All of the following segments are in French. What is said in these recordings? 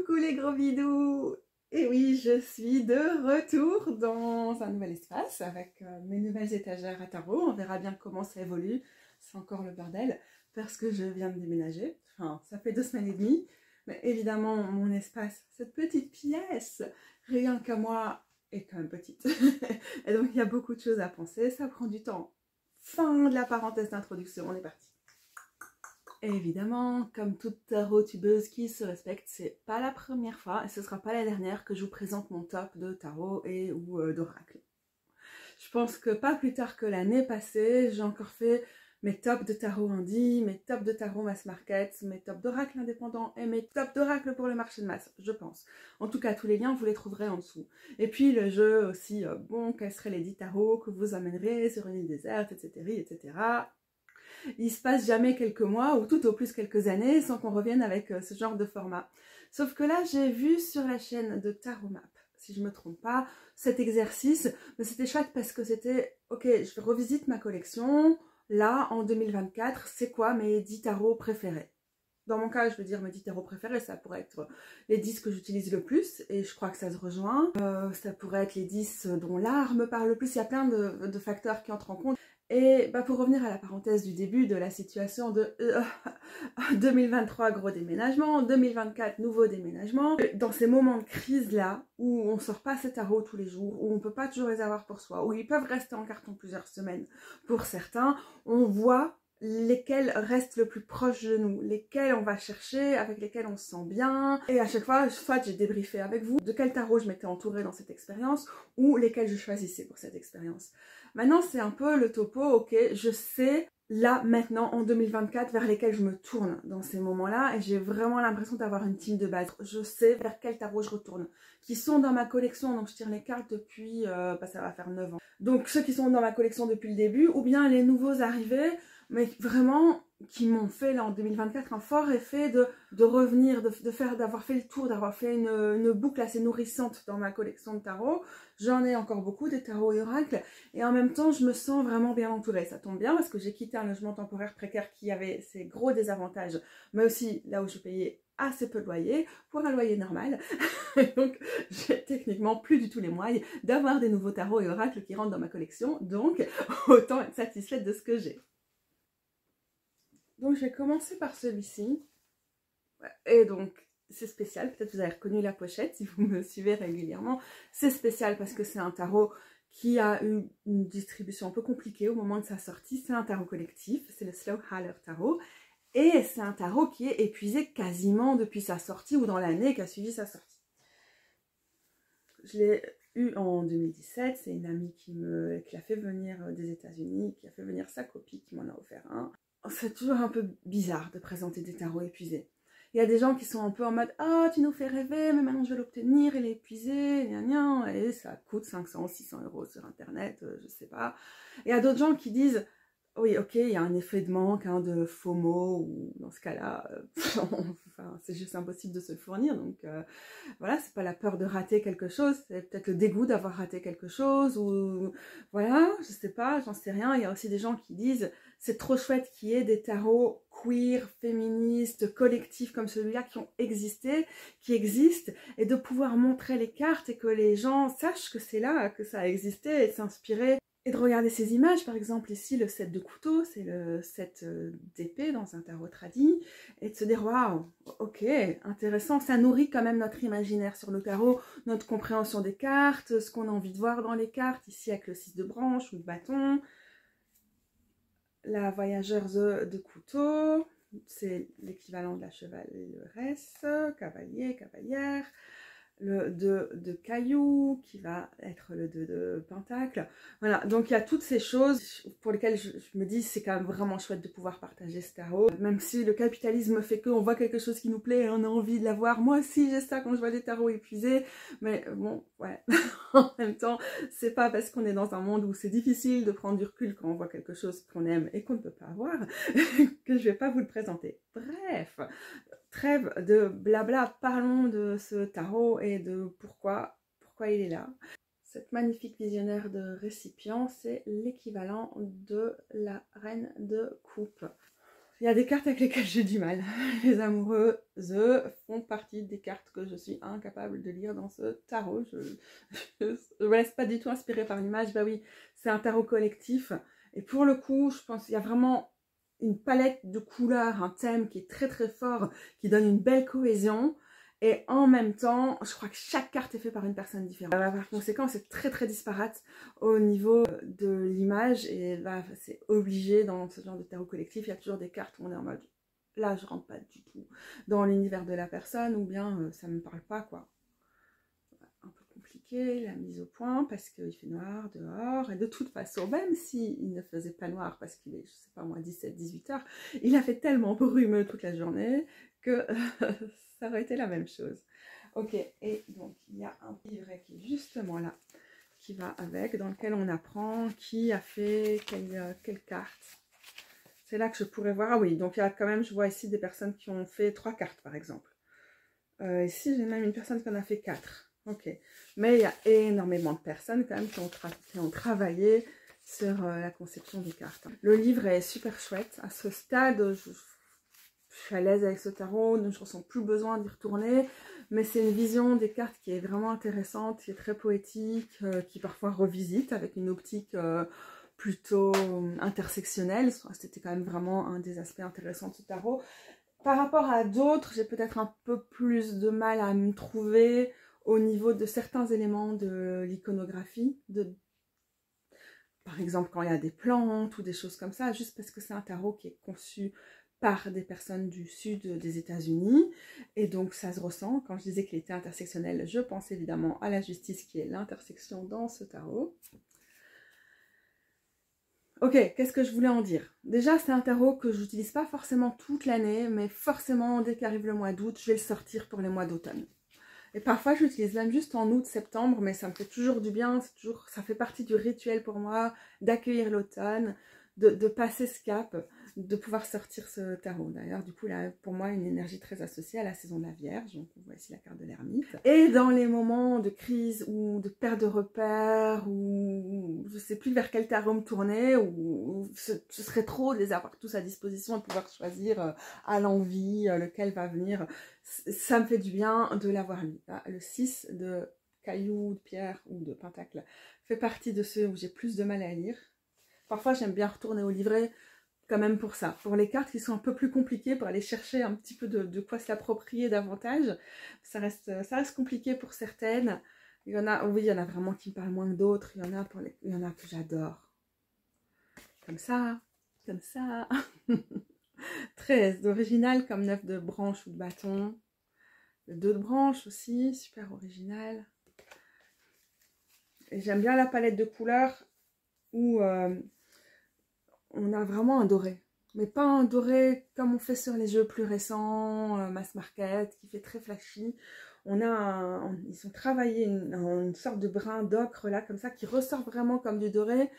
Coucou les gros bidous. Et oui, je suis de retour dans un nouvel espace avec mes nouvelles étagères à tarot. On verra bien comment ça évolue. C'est encore le bordel parce que je viens de déménager. Enfin, ça fait 2 semaines et demie. Mais évidemment, mon espace, cette petite pièce, rien qu'à moi, est quand même petite. Et donc, il y a beaucoup de choses à penser. Ça prend du temps. Fin de la parenthèse d'introduction, on est parti. Et évidemment, comme toute tarot-tubeuse qui se respecte, c'est pas la première fois et ce sera pas la dernière que je vous présente mon top de tarot et ou d'oracle. Je pense que pas plus tard que l'année passée, j'ai encore fait mes tops de tarot indie, mes tops de tarot mass market, mes tops d'oracle indépendant et mes tops d'oracle pour le marché de masse, je pense. En tout cas, tous les liens, vous les trouverez en dessous. Et puis le jeu aussi, bon, quels seraient les 10 tarots que vous amènerez sur une île déserte, etc., etc. Il se passe jamais quelques mois ou tout au plus quelques années sans qu'on revienne avec ce genre de format. Sauf que là, j'ai vu sur la chaîne de Tarot Map, si je me trompe pas, cet exercice, mais c'était chouette parce que c'était, ok, je revisite ma collection, là, en 2024, c'est quoi mes 10 tarots préférés? Dans mon cas, je veux dire mes 10 tarots préférés, ça pourrait être les 10 que j'utilise le plus, et je crois que ça se rejoint. Ça pourrait être les 10 dont l'art me parle le plus, il y a plein de facteurs qui entrent en compte. Et bah pour revenir à la parenthèse du début de la situation de 2023, gros déménagement, 2024, nouveau déménagement, dans ces moments de crise-là, où on sort pas ces tarots tous les jours, où on peut pas toujours les avoir pour soi, où ils peuvent rester en carton plusieurs semaines pour certains, on voit lesquels restent le plus proche de nous, lesquels on va chercher, avec lesquels on se sent bien. Et à chaque fois, soit j'ai débriefé avec vous de quel tarot je m'étais entourée dans cette expérience, ou lesquels je choisissais pour cette expérience. Maintenant, c'est un peu le topo, ok, je sais là, maintenant, en 2024, vers lesquels je me tourne dans ces moments-là, et j'ai vraiment l'impression d'avoir une team de base. Je sais vers quel tarot je retourne, qui sont dans ma collection, donc je tire les cartes depuis, ça va faire 9 ans. Donc ceux qui sont dans ma collection depuis le début, ou bien les nouveaux arrivés, mais vraiment qui m'ont fait là en 2024 un fort effet de revenir, d'avoir fait le tour, d'avoir fait une boucle assez nourrissante dans ma collection de tarots. J'en ai encore beaucoup des tarots et oracles, et en même temps je me sens vraiment bien entourée. Ça tombe bien parce que j'ai quitté un logement temporaire précaire qui avait ses gros désavantages, mais aussi là où je payais assez peu de loyer pour un loyer normal. Donc j'ai techniquement plus du tout les moyens d'avoir des nouveaux tarots et oracles qui rentrent dans ma collection, donc autant être satisfaite de ce que j'ai. Donc je vais commencer par celui-ci. Et donc c'est spécial, peut-être vous avez reconnu la pochette si vous me suivez régulièrement. C'est spécial parce que c'est un tarot qui a eu une distribution un peu compliquée au moment de sa sortie. C'est un tarot collectif, c'est le Slow Haller Tarot. Et c'est un tarot qui est épuisé quasiment depuis sa sortie ou dans l'année qui a suivi sa sortie. Je l'ai eu en 2017, c'est une amie qui l'a fait venir des États-Unis, qui a fait venir sa copie, qui m'en a offert un. C'est toujours un peu bizarre de présenter des tarots épuisés. Il y a des gens qui sont un peu en mode « Ah, tu nous fais rêver, mais maintenant je vais l'obtenir, il est épuisé, gna gna », et ça coûte 500 ou 600 € sur internet, je sais pas. Et il y a d'autres gens qui disent « Oui, ok, il y a un effet de manque, hein, de FOMO, ou dans ce cas-là, enfin, c'est juste impossible de se le fournir, donc voilà, c'est pas la peur de rater quelque chose, c'est peut-être le dégoût d'avoir raté quelque chose, ou voilà, je sais pas, j'en sais rien. Il y a aussi des gens qui disent c'est trop chouette qu'il y ait des tarots queer, féministes, collectifs comme celui-là qui existent, et de pouvoir montrer les cartes et que les gens sachent que c'est là, que ça a existé, et de s'inspirer. Et de regarder ces images, par exemple ici le 7 de couteau, c'est le 7 d'épée dans un tarot tradi, et de se dire waouh, ok, intéressant, ça nourrit quand même notre imaginaire sur le tarot, notre compréhension des cartes, ce qu'on a envie de voir dans les cartes, ici avec le 6 de branche ou de bâton, la voyageuse de couteau, c'est l'équivalent de la chevaleresse, cavalier, cavalière, le 2 de cailloux, qui va être le 2 de pentacle. Voilà, donc il y a toutes ces choses pour lesquelles je me dis c'est quand même vraiment chouette de pouvoir partager ce tarot. Même si le capitalisme fait qu'on voit quelque chose qui nous plaît et on a envie de l'avoir. Moi aussi j'ai ça quand je vois des tarots épuisés. Mais bon, ouais, en même temps, c'est pas parce qu'on est dans un monde où c'est difficile de prendre du recul quand on voit quelque chose qu'on aime et qu'on ne peut pas avoir que je vais pas vous le présenter. Bref, trêve de blabla, parlons de ce tarot et de pourquoi il est là. Cette magnifique visionnaire de récipient, c'est l'équivalent de la reine de coupe. Il y a des cartes avec lesquelles j'ai du mal. Les amoureuses font partie des cartes que je suis incapable de lire dans ce tarot. Je me laisse pas du tout inspirée par l'image. Bah oui, c'est un tarot collectif. Et pour le coup, je pense qu'il y a vraiment une palette de couleurs, un thème qui est très très fort, qui donne une belle cohésion. Et en même temps, je crois que chaque carte est faite par une personne différente. Par conséquent, c'est très très disparate au niveau de l'image. Et là, c'est obligé dans ce genre de tarot collectif. Il y a toujours des cartes où on est en mode, là, je rentre pas du tout dans l'univers de la personne, ou bien ça me parle pas, quoi. Un peu compliqué, la mise au point, parce qu'il fait noir dehors. Et de toute façon, même s'il ne faisait pas noir, parce qu'il est, je sais pas moi, 17-18 heures, il a fait tellement brumeux toute la journée que ça aurait été la même chose. Ok, et donc il y a un livret qui est justement là, qui va avec, dans lequel on apprend qui a fait quelle carte. C'est là que je pourrais voir. Ah oui, donc il y a quand même, je vois ici des personnes qui ont fait 3 cartes par exemple. Ici j'ai même une personne qui en a fait 4. Ok, mais il y a énormément de personnes quand même qui ont travaillé sur la conception des cartes. Le livre est super chouette. À ce stade, je suis à l'aise avec ce tarot, donc je ne ressens plus besoin d'y retourner, mais c'est une vision des cartes qui est vraiment intéressante, qui est très poétique, qui parfois revisite avec une optique plutôt intersectionnelle. C'était quand même vraiment un des aspects intéressants de ce tarot. Par rapport à d'autres, j'ai peut-être un peu plus de mal à me trouver au niveau de certains éléments de l'iconographie, par exemple quand il y a des plantes ou des choses comme ça, juste parce que c'est un tarot qui est conçu par des personnes du sud des États-Unis, et donc ça se ressent. Quand je disais qu'il était intersectionnel, je pense évidemment à la justice qui est l'intersection dans ce tarot. Ok, qu'est-ce que je voulais en dire? Déjà, c'est un tarot que je n'utilise pas forcément toute l'année, mais forcément, dès qu'arrive le mois d'août, je vais le sortir pour les mois d'automne. Et parfois, je l'utilise même juste en août, septembre, mais ça me fait toujours du bien, ça fait partie du rituel pour moi d'accueillir l'automne, de passer ce cap, de pouvoir sortir ce tarot. D'ailleurs, du coup, là, pour moi, une énergie très associée à la saison de la Vierge. Donc, on voit ici la carte de l'ermite. Et dans les moments de crise ou de perte de repères, ou je ne sais plus vers quel tarot me tourner, ou ce serait trop de les avoir tous à disposition et de pouvoir choisir à l'envie lequel va venir. Ça me fait du bien de l'avoir lu. Le 6 de cailloux, de pierre ou de pentacle fait partie de ceux où j'ai plus de mal à lire. Parfois, j'aime bien retourner au livret quand même pour ça. Pour les cartes qui sont un peu plus compliquées, pour aller chercher un petit peu de quoi se l'approprier davantage, ça reste compliqué pour certaines. Il y en a, oui, il y en a vraiment qui me parlent moins que d'autres. Il y en a que j'adore. Comme ça, comme ça. 13 d'original comme 9 de branche ou de bâton. Le 2 de branche aussi, super original. Et j'aime bien la palette de couleurs où on a vraiment un doré. Mais pas un doré comme on fait sur les jeux plus récents, mass market, qui fait très flashy. Ils ont travaillé une sorte de brin d'ocre là, comme ça, qui ressort vraiment comme du doré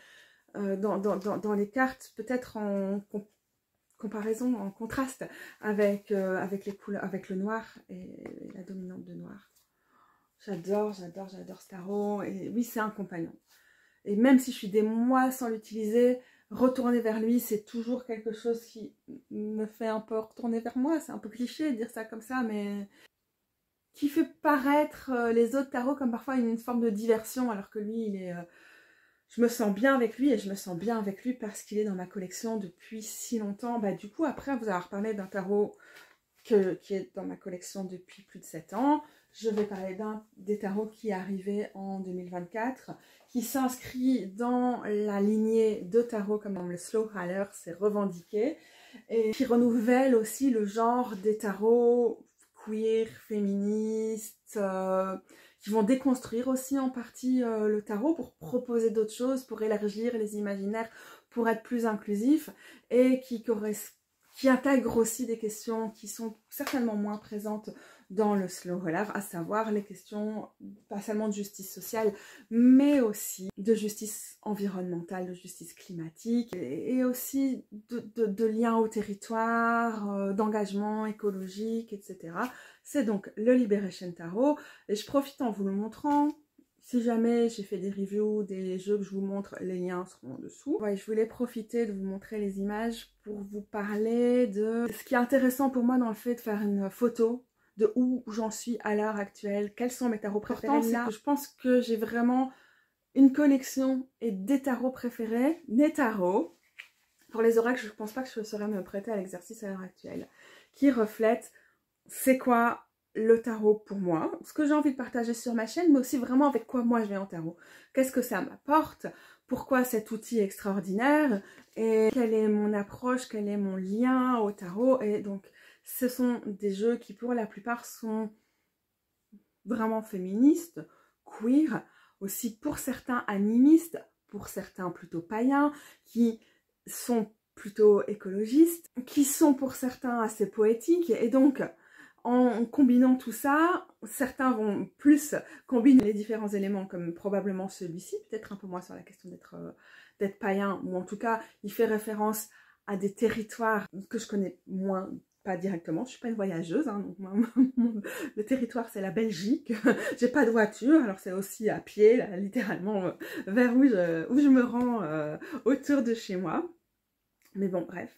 dans les cartes, peut-être en comparaison, en contraste avec les couleurs, avec le noir et la dominante de noir. J'adore ce tarot. Et oui, c'est un compagnon. Et même si je suis des mois sans l'utiliser, retourner vers lui, c'est toujours quelque chose qui me fait un peu retourner vers moi. C'est un peu cliché de dire ça comme ça, mais qui fait paraître les autres tarots comme parfois une forme de diversion, alors que lui, je me sens bien avec lui, et je me sens bien avec lui parce qu'il est dans ma collection depuis si longtemps. Bah, du coup, après vous avoir parlé d'un tarot qui est dans ma collection depuis plus de 7 ans, je vais parler des tarots qui est arrivé en 2024, qui s'inscrit dans la lignée de tarots comme le Slow Haller, c'est revendiqué, et qui renouvelle aussi le genre des tarots queer, féministes, qui vont déconstruire aussi en partie le tarot pour proposer d'autres choses, pour élargir les imaginaires, pour être plus inclusif, et qui intègre aussi des questions qui sont certainement moins présentes dans le slow roller, à savoir les questions pas seulement de justice sociale, mais aussi de justice environnementale, de justice climatique, et aussi de lien au territoire, d'engagement écologique, etc. C'est donc le Liberation Tarot, et je profite en vous le montrant. Si jamais j'ai fait des reviews des jeux que je vous montre, les liens seront en dessous. Ouais, je voulais profiter de vous montrer les images pour vous parler de ce qui est intéressant pour moi dans le fait de faire une photo de où j'en suis à l'heure actuelle, quels sont mes tarots préférés. C'est que je pense que j'ai vraiment une collection et des tarots préférés, des tarots. Pour les oracles, je ne pense pas que je saurais me prêter à l'exercice à l'heure actuelle, qui reflète c'est quoi le tarot pour moi, ce que j'ai envie de partager sur ma chaîne, mais aussi vraiment avec quoi moi je vais en tarot. Qu'est-ce que ça m'apporte? Pourquoi cet outil est extraordinaire? Et quelle est mon approche? Quel est mon lien au tarot? Et donc, ce sont des jeux qui, pour la plupart, sont vraiment féministes, queer, aussi pour certains animistes, pour certains plutôt païens, qui sont plutôt écologistes, qui sont pour certains assez poétiques, et donc en combinant tout ça, certains vont plus combiner les différents éléments, comme probablement celui-ci, peut-être un peu moins sur la question d'être païen, ou en tout cas, il fait référence à des territoires que je connais moins, pas directement, je suis pas une voyageuse, hein, donc moi, le territoire c'est la Belgique, j'ai pas de voiture, alors c'est aussi à pied, là, littéralement, vers où je me rends autour de chez moi. Mais bon, bref.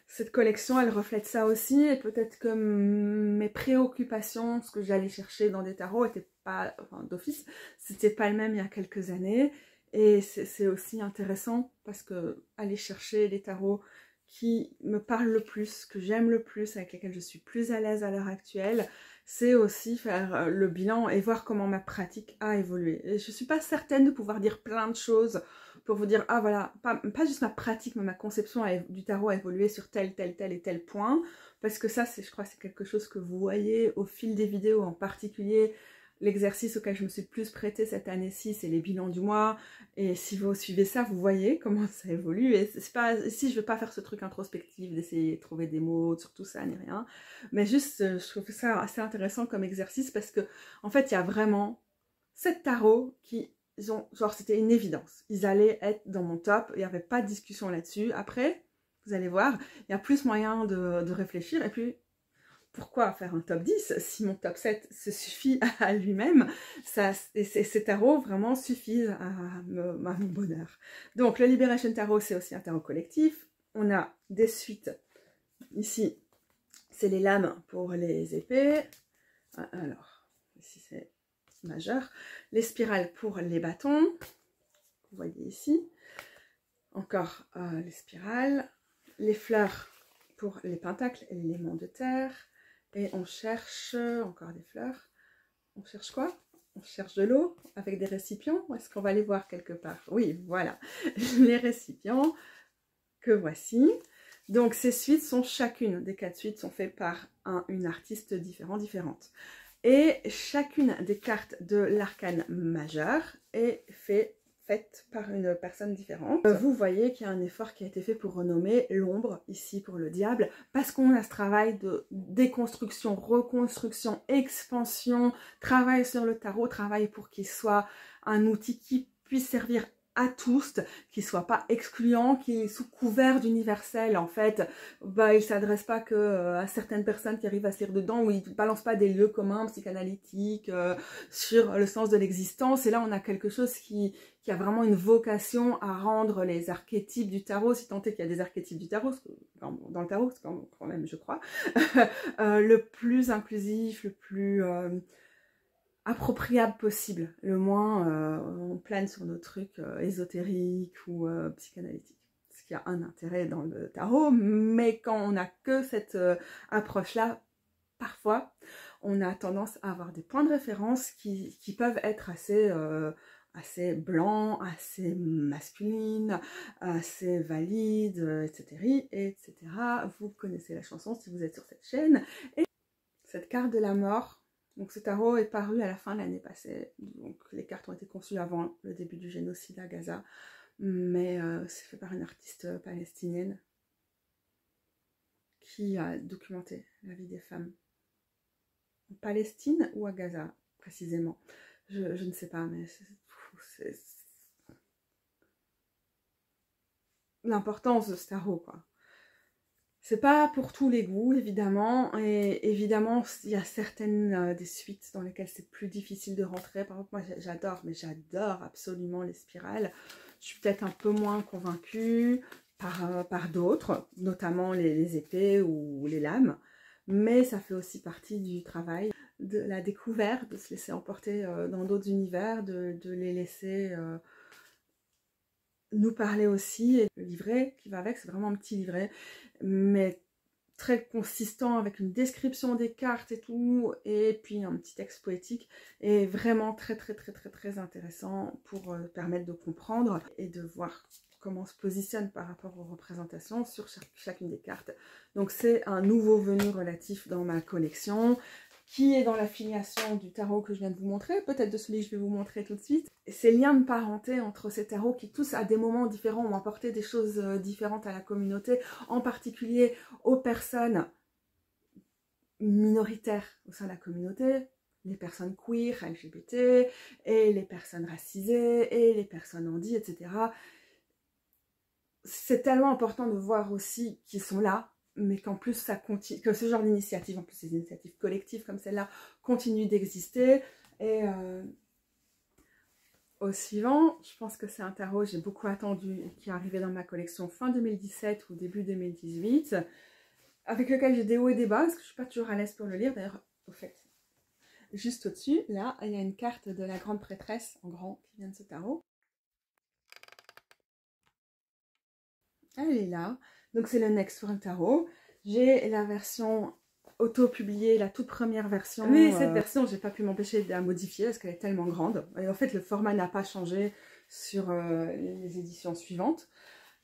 Cette collection, elle reflète ça aussi, et peut-être que mes préoccupations, ce que j'allais chercher dans des tarots, était pas, enfin, d'office, c'était pas le même il y a quelques années, et c'est aussi intéressant parce que aller chercher les tarots qui me parlent le plus, que j'aime le plus, avec lesquels je suis plus à l'aise à l'heure actuelle, c'est aussi faire le bilan et voir comment ma pratique a évolué. Et je suis pas certaine de pouvoir dire plein de choses pour vous dire, ah voilà, pas juste ma pratique, mais ma conception du tarot a évolué sur tel et tel point, parce que ça, je crois, c'est quelque chose que vous voyez au fil des vidéos, en particulier l'exercice auquel je me suis plus prêtée cette année-ci, c'est les bilans du mois, et si vous suivez ça, vous voyez comment ça évolue, et c'est pas, si je veux pas faire ce truc introspectif, d'essayer de trouver des mots sur tout ça, ni rien, mais juste, je trouve ça assez intéressant comme exercice, parce que, en fait, il y a vraiment 7 tarots qui genre c'était une évidence, ils allaient être dans mon top, il n'y avait pas de discussion là-dessus. Après, vous allez voir, il y a plus moyen de réfléchir, et puis pourquoi faire un top 10 si mon top 7 se suffit à lui-même, et ces tarots vraiment suffisent à mon bonheur. Donc le Liberation Tarot, c'est aussi un tarot collectif, on a des suites, ici c'est les lames pour les épées, alors ici c'est majeur, les spirales pour les bâtons, vous voyez ici, encore les spirales, les fleurs pour les pentacles et l'élément de terre, et on cherche encore des fleurs, on cherche quoi? On cherche de l'eau avec des récipients, ou est-ce qu'on va les voir quelque part? Oui, voilà, les récipients que voici. Donc ces suites sont, chacune des 4 suites sont faites par une artiste différente. Et chacune des cartes de l'arcane majeur est faite par une personne différente. Vous voyez qu'il y a un effort qui a été fait pour renommer l'ombre, ici pour le diable, parce qu'on a ce travail de déconstruction, reconstruction, expansion, travail sur le tarot, travail pour qu'il soit un outil qui puisse servir à tous, qui soit pas excluant, qui est sous couvert d'universel. En fait, bah, il s'adresse pas que à certaines personnes qui arrivent à se lire dedans, où il balance pas des lieux communs psychanalytiques sur le sens de l'existence. Et là, on a quelque chose qui a vraiment une vocation à rendre les archétypes du tarot, si tant est qu'il y a des archétypes du tarot, dans le tarot, c'est quand même, je crois, le plus inclusif, le plus appropriable possible, le moins on plane sur nos trucs ésotériques ou psychanalytiques. Ce qui a un intérêt dans le tarot, mais quand on n'a que cette approche-là, parfois, on a tendance à avoir des points de référence qui peuvent être assez blancs, assez masculines, assez valides, etc., etc. Vous connaissez la chanson si vous êtes sur cette chaîne. Et cette carte de la mort, donc ce tarot est paru à la fin de l'année passée, donc les cartes ont été conçues avant le début du génocide à Gaza, mais c'est fait par une artiste palestinienne qui a documenté la vie des femmes en Palestine ou à Gaza précisément, je ne sais pas, mais c'est l'importance de ce tarot, quoi. C'est pas pour tous les goûts, évidemment, et évidemment, il y a certaines des suites dans lesquelles c'est plus difficile de rentrer. Par exemple, moi, j'adore, mais j'adore absolument les spirales. Je suis peut-être un peu moins convaincue par d'autres, notamment les épées ou les lames, mais ça fait aussi partie du travail, de la découverte, de se laisser emporter dans d'autres univers, de les laisser nous parler aussi. Et le livret qui va avec, c'est vraiment un petit livret, mais très consistant, avec une description des cartes et tout, et puis un petit texte poétique, et vraiment très intéressant pour permettre de comprendre et de voir comment on se positionne par rapport aux représentations sur chacune des cartes. Donc c'est un nouveau venu relatif dans ma collection, qui est dans l'affiliation du tarot que je viens de vous montrer, peut-être de celui que je vais vous montrer tout de suite. Ces liens de parenté entre ces tarots qui tous à des moments différents ont apporté des choses différentes à la communauté, en particulier aux personnes minoritaires au sein de la communauté, les personnes queer, LGBT, et les personnes racisées, et les personnes handies, etc. C'est tellement important de voir aussi qu'ils sont là, mais qu'en plus ça continue, que ce genre d'initiative, en plus ces initiatives collectives comme celle-là, continuent d'exister. Et au suivant, je pense que c'est un tarot que j'ai beaucoup attendu, qui est arrivé dans ma collection fin 2017 ou début 2018, avec lequel j'ai des hauts et des bas, parce que je ne suis pas toujours à l'aise pour le lire. D'ailleurs, au fait, juste au-dessus, là, il y a une carte de la grande prêtresse, en grand, qui vient de ce tarot. Elle est là. Donc c'est le Next Swirl Tarot. J'ai la version auto-publiée, la toute première version. Mais cette version, j'ai pas pu m'empêcher de la modifier parce qu'elle est tellement grande. Et en fait, le format n'a pas changé sur les éditions suivantes.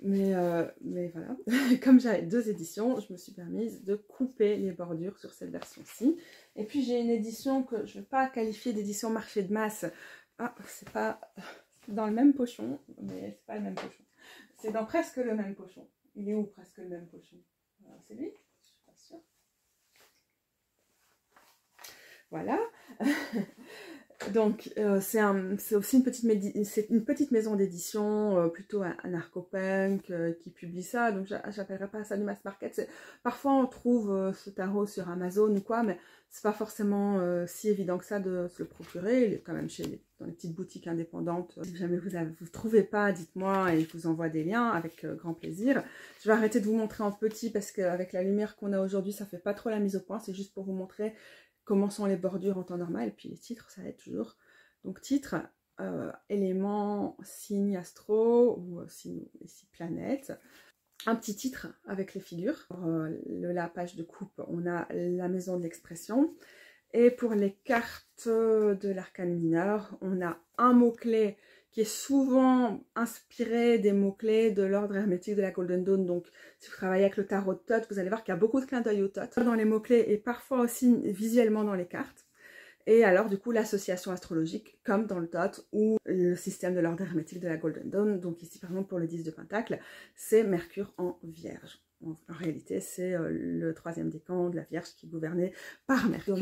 Mais voilà, comme j'avais 2 éditions, je me suis permise de couper les bordures sur cette version-ci. Et puis j'ai une édition que je ne vais pas qualifier d'édition marché de masse. Ah, c'est pas dans le même pochon, mais c'est pas le même pochon. C'est dans presque le même pochon. Il est où presque le même pochon? C'est lui? Je suis pas sûre. Voilà. Donc c'est aussi une petite maison d'édition plutôt anarcho-punk qui publie ça, donc j'appellerais pas ça du mass market. Parfois on trouve ce tarot sur Amazon ou quoi, mais c'est pas forcément si évident que ça de se le procurer. Il est quand même dans les petites boutiques indépendantes. Si jamais vous ne trouvez pas, dites-moi et je vous envoie des liens avec grand plaisir. Je vais arrêter de vous montrer en petit parce qu'avec la lumière qu'on a aujourd'hui, ça fait pas trop la mise au point, c'est juste pour vous montrer comment sont les bordures en temps normal, et puis les titres, ça aide toujours. Donc titre, éléments, signes astro, ou signes ici planètes. Un petit titre avec les figures. Pour la page de coupe, on a la maison de l'expression. Et pour les cartes de l'arcane mineur, on a un mot-clé qui est souvent inspiré des mots-clés de l'ordre hermétique de la Golden Dawn. Donc, si vous travaillez avec le tarot de Thoth, vous allez voir qu'il y a beaucoup de clins d'œil au Thoth dans les mots-clés et parfois aussi visuellement dans les cartes. Et alors, du coup, l'association astrologique, comme dans le Thoth, ou le système de l'ordre hermétique de la Golden Dawn. Donc ici, par exemple, pour le 10 de Pentacle, c'est Mercure en Vierge. En réalité, c'est le 3e décan de la Vierge qui est gouverné par Mercure.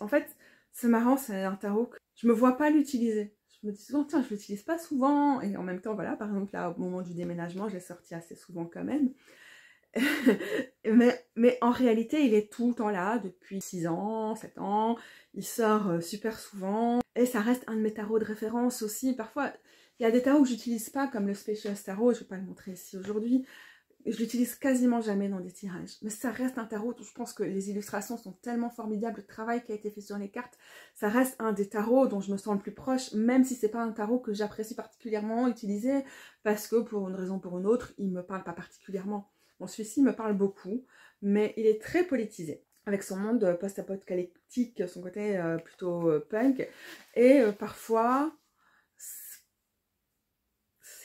En fait, c'est marrant, c'est un tarot que je me vois pas l'utiliser. Je me dis souvent, tiens, je l'utilise pas souvent. Et en même temps, voilà, par exemple, là, au moment du déménagement, je l'ai sorti assez souvent quand même. mais en réalité, il est tout le temps là, depuis 6 ans, 7 ans. Il sort super souvent. Et ça reste un de mes tarots de référence aussi. Parfois, il y a des tarots que j'utilise pas, comme le Special Tarot, je vais pas le montrer ici aujourd'hui. Je l'utilise quasiment jamais dans des tirages. Mais ça reste un tarot où je pense que les illustrations sont tellement formidables, le travail qui a été fait sur les cartes, ça reste un des tarots dont je me sens le plus proche, même si c'est pas un tarot que j'apprécie particulièrement utiliser, parce que pour une raison ou pour une autre, il me parle pas particulièrement. Bon, celui-ci me parle beaucoup, mais il est très politisé, avec son monde post-apocalyptique, son côté plutôt punk, et parfois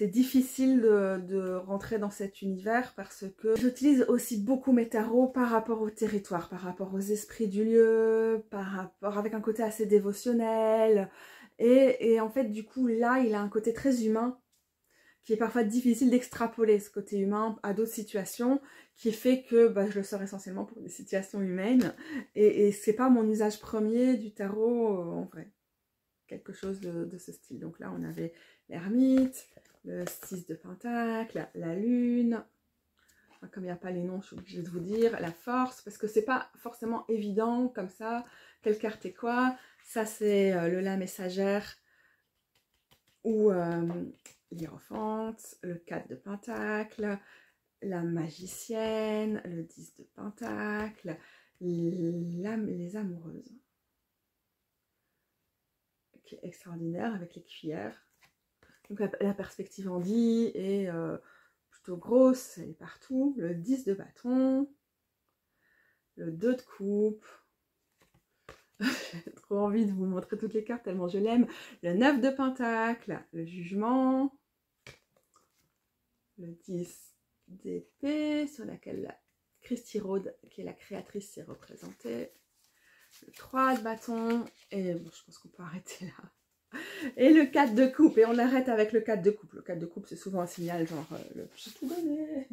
c'est difficile de rentrer dans cet univers parce que j'utilise aussi beaucoup mes tarots par rapport au territoire, par rapport aux esprits du lieu, par rapport avec un côté assez dévotionnel. Et en fait, du coup, là, il a un côté très humain qui est parfois difficile d'extrapoler ce côté humain à d'autres situations, qui fait que je le sors essentiellement pour des situations humaines. Et c'est pas mon usage premier du tarot en vrai. Quelque chose de ce style. Donc là, on avait l'ermite, le 6 de Pentacle, la lune, comme il n'y a pas les noms, je suis obligée de vous dire. La force, parce que c'est pas forcément évident comme ça. Quelle carte est quoi? Ça, c'est le la messagère ou l'hiérophante, le 4 de pentacle, la magicienne, le 10 de pentacle, les amoureuses, qui est extraordinaire avec les cuillères. Donc la perspective en dit est plutôt grosse, elle est partout. Le 10 de bâton, le 2 de coupe. J'ai trop envie de vous montrer toutes les cartes tellement je l'aime. Le 9 de pentacle, le jugement, le 10 d'épée, sur laquelle la Christy Rode, qui est la créatrice, s'est représentée. Le 3 de bâton, et bon, je pense qu'on peut arrêter là. Et le 4 de coupe, et on arrête avec le 4 de coupe. Le 4 de coupe, c'est souvent un signal genre, j'ai tout donné,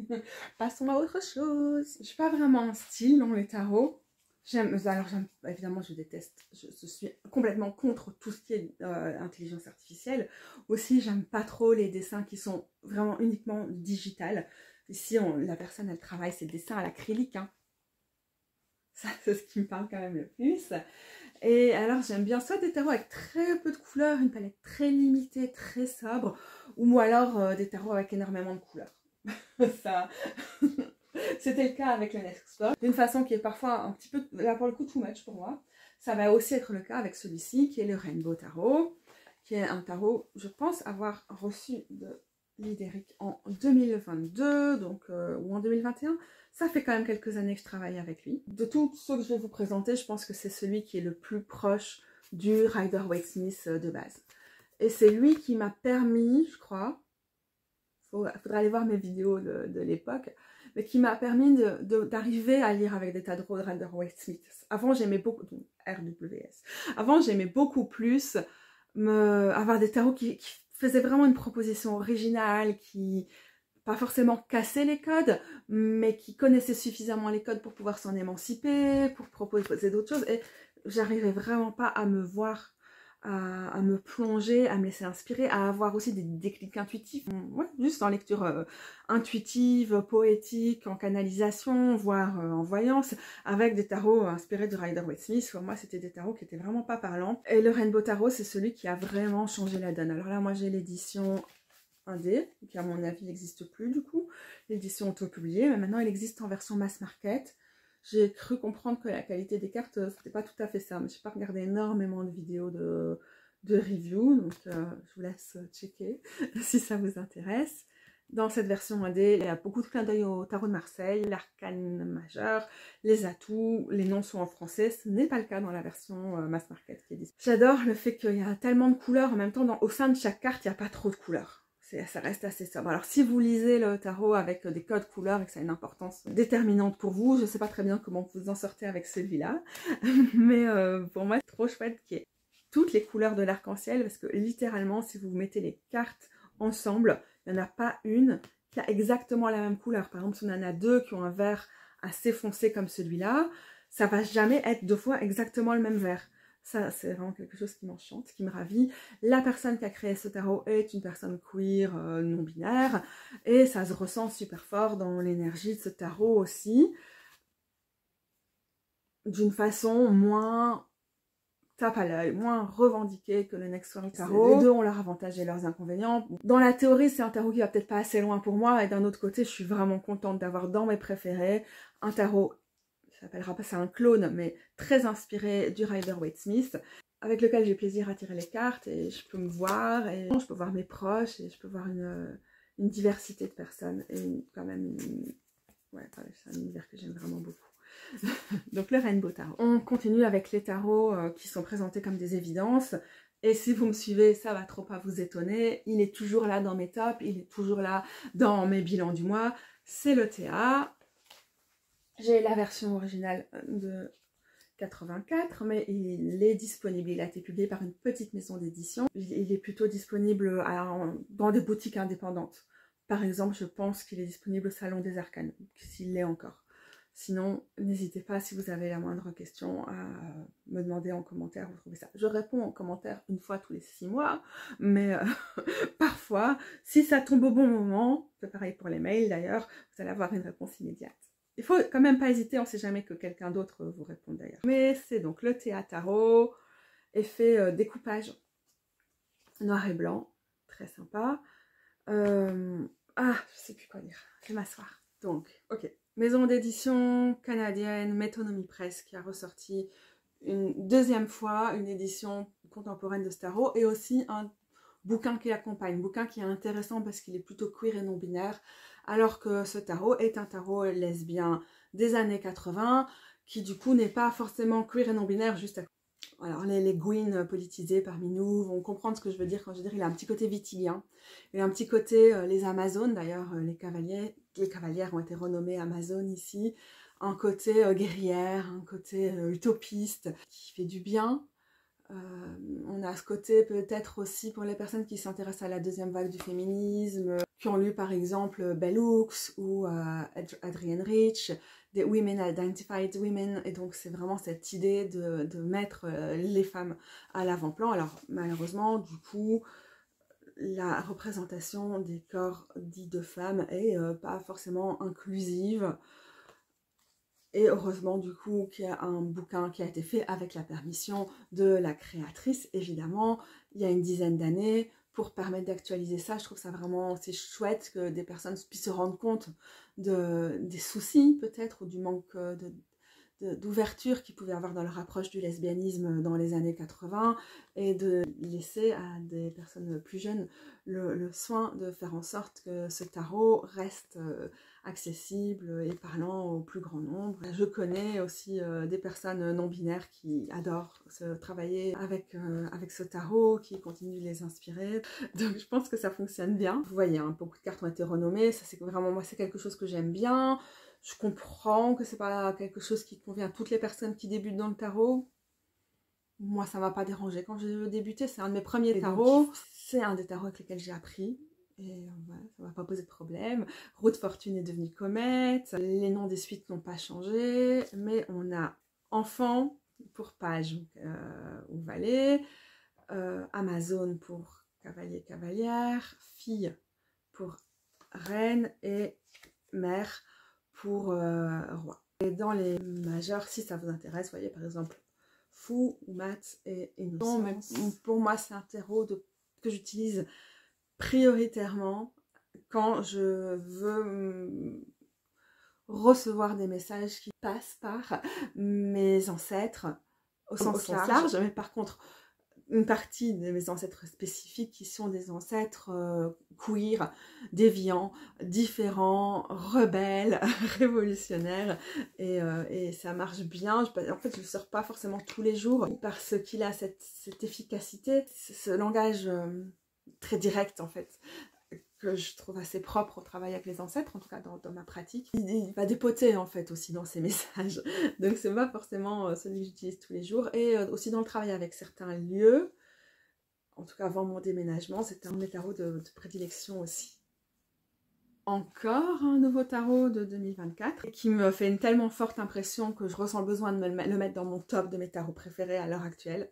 passons à autre chose. Je suis pas vraiment un style dans les tarots. Évidemment, je déteste, je suis complètement contre tout ce qui est intelligence artificielle. Aussi, j'aime pas trop les dessins qui sont vraiment uniquement digital. Ici, la personne, elle travaille ses dessins à l'acrylique. Hein. Ça, c'est ce qui me parle quand même le plus. Et alors, j'aime bien soit des tarots avec très peu de couleurs, une palette très limitée, très sobre, ou alors des tarots avec énormément de couleurs. Ça... C'était le cas avec le Next Expert, d'une façon qui est parfois un petit peu, là pour le coup, too much pour moi. Ça va aussi être le cas avec celui-ci, qui est le Rainbow Tarot, qui est un tarot, je pense avoir reçu de Lidéric en 2022, donc, ou en 2021. Ça fait quand même quelques années que je travaille avec lui. De tous ceux que je vais vous présenter, je pense que c'est celui qui est le plus proche du Rider-Waite-Smith de base. Et c'est lui qui m'a permis, je crois, faudra aller voir mes vidéos de l'époque, mais qui m'a permis d'arriver à lire avec des tarot de Rider-Waite-Smith. Avant, j'aimais beaucoup, RWS. Avant, j'aimais beaucoup plus avoir des tarots qui faisaient vraiment une proposition originale, qui pas forcément cassaient les codes, mais qui connaissaient suffisamment les codes pour pouvoir s'en émanciper, pour proposer d'autres choses. Et j'arrivais vraiment pas à me voir, à me plonger, à me laisser inspirer, à avoir aussi des déclics intuitifs, ouais, juste en lecture intuitive, poétique, en canalisation, voire en voyance, avec des tarots inspirés de Rider-Waite-Smith. Pour moi, c'était des tarots qui étaient vraiment pas parlants. Et le Rainbow Tarot, c'est celui qui a vraiment changé la donne. Alors là, moi, j'ai l'édition indé, qui à mon avis n'existe plus du coup, l'édition auto-publiée, mais maintenant il existe en version mass market. J'ai cru comprendre que la qualité des cartes, c'était pas tout à fait ça, mais j'ai pas regardé énormément de vidéos de review, donc je vous laisse checker si ça vous intéresse. Dans cette version indé, il y a beaucoup de clins d'œil au tarot de Marseille, l'arcane majeur, les atouts, les noms sont en français. Ce n'est pas le cas dans la version mass market qui est disponible. J'adore le fait qu'il y a tellement de couleurs, en même temps, au sein de chaque carte, il n'y a pas trop de couleurs. Ça reste assez sobre. Alors si vous lisez le tarot avec des codes couleurs et que ça a une importance déterminante pour vous, je ne sais pas très bien comment vous en sortez avec celui-là, mais pour moi c'est trop chouette qu'il y ait toutes les couleurs de l'arc-en-ciel, parce que littéralement si vous mettez les cartes ensemble, il n'y en a pas une qui a exactement la même couleur. Par exemple, si on en a deux qui ont un vert assez foncé comme celui-là, ça va jamais être deux fois exactement le même vert. Ça, c'est vraiment quelque chose qui m'enchante, qui me ravit. La personne qui a créé ce tarot est une personne queer, non-binaire, et ça se ressent super fort dans l'énergie de ce tarot aussi, d'une façon moins tape à l'œil, moins revendiquée que le Next World Tarot. Les deux ont leurs avantages et leurs inconvénients. Dans la théorie, c'est un tarot qui va peut-être pas assez loin pour moi, et d'un autre côté, je suis vraiment contente d'avoir dans mes préférés un tarot, ça s'appellera pas ça un clone, mais très inspiré du Rider-Waite-Smith, avec lequel j'ai plaisir à tirer les cartes, et je peux me voir, et je peux voir mes proches, et je peux voir une diversité de personnes, et quand même, ouais, c'est un univers que j'aime vraiment beaucoup. Donc le Rainbow Tarot. On continue avec les tarots qui sont présentés comme des évidences, et si vous me suivez, ça va trop pas vous étonner, il est toujours là dans mes tops, il est toujours là dans mes bilans du mois, c'est le TA. J'ai la version originale de 84, mais il est disponible. Il a été publié par une petite maison d'édition. Il est plutôt disponible dans des boutiques indépendantes. Par exemple, je pense qu'il est disponible au Salon des Arcanes, s'il l'est encore. Sinon, n'hésitez pas si vous avez la moindre question à me demander en commentaire, vous trouvez ça. Je réponds en commentaire une fois tous les 6 mois, mais parfois, si ça tombe au bon moment, c'est pareil pour les mails d'ailleurs, vous allez avoir une réponse immédiate. Il faut quand même pas hésiter, on ne sait jamais que quelqu'un d'autre vous réponde d'ailleurs. Mais c'est donc le thé à tarot, effet découpage noir et blanc, très sympa. Je sais plus quoi dire, je vais m'asseoir. Donc, ok. Maison d'édition canadienne Métonomie Press qui a ressorti une deuxième fois une édition contemporaine de ce tarot et aussi un bouquin qui l'accompagne, bouquin qui est intéressant parce qu'il est plutôt queer et non-binaire, alors que ce tarot est un tarot lesbien des années 80 qui du coup n'est pas forcément queer et non-binaire juste à... Alors les Gwyn politisés parmi nous vont comprendre ce que je veux dire quand je dis il a un petit côté vitilien, il a un petit côté les Amazones d'ailleurs, les cavalières ont été renommées Amazones ici, un côté guerrière, un côté utopiste qui fait du bien. On a ce côté peut-être aussi pour les personnes qui s'intéressent à la deuxième vague du féminisme, qui ont lu par exemple Bell Hooks ou Adrienne Rich, des Women Identified Women, et donc c'est vraiment cette idée de mettre les femmes à l'avant-plan. Alors malheureusement, du coup, la représentation des corps dits de femmes est pas forcément inclusive. Et heureusement du coup qu'il y a un bouquin qui a été fait avec la permission de la créatrice, évidemment, il y a une dizaine d'années, pour permettre d'actualiser ça. Je trouve ça vraiment, c'est chouette que des personnes puissent se rendre compte des soucis peut-être, ou du manque d'ouverture qu'ils pouvaient avoir dans leur approche du lesbianisme dans les années 80, et de laisser à des personnes plus jeunes le soin de faire en sorte que ce tarot reste accessible et parlant au plus grand nombre. Je connais aussi des personnes non-binaires qui adorent travailler avec ce tarot, qui continuent de les inspirer. Donc je pense que ça fonctionne bien. Vous voyez, hein, beaucoup de cartes ont été renommées, ça c'est vraiment, moi c'est quelque chose que j'aime bien. Je comprends que c'est pas quelque chose qui convient à toutes les personnes qui débutent dans le tarot. Moi, ça m'a pas dérangé quand j'ai débuté. C'est un de mes premiers tarots. C'est un des tarots avec lesquels j'ai appris. Et voilà, ça m'a pas posé de problème. Roue de fortune est devenue comète. Les noms des suites n'ont pas changé. Mais on a enfant pour page ou valet. Amazon pour cavalier, cavalière. Fille pour reine. Et mère pour roi. Et dans les majeurs, si ça vous intéresse, vous voyez par exemple Fou, Mat et Innocence. Pour moi, c'est un tarot que j'utilise prioritairement quand je veux recevoir des messages qui passent par mes ancêtres au sens large, mais par contre une partie de mes ancêtres spécifiques qui sont des ancêtres queer, déviants, différents, rebelles, révolutionnaires, et ça marche bien. En fait, je ne le sors pas forcément tous les jours parce qu'il a cette efficacité, ce langage très direct en fait, que je trouve assez propre au travail avec les ancêtres, en tout cas dans ma pratique. Il va dépoter en fait aussi dans ses messages, donc c'est pas forcément celui que j'utilise tous les jours. Et aussi dans le travail avec certains lieux, en tout cas avant mon déménagement, c'était un de mes tarots de prédilection aussi. Encore un nouveau tarot de 2024 qui me fait une tellement forte impression que je ressens le besoin de le mettre dans mon top de mes tarots préférés à l'heure actuelle.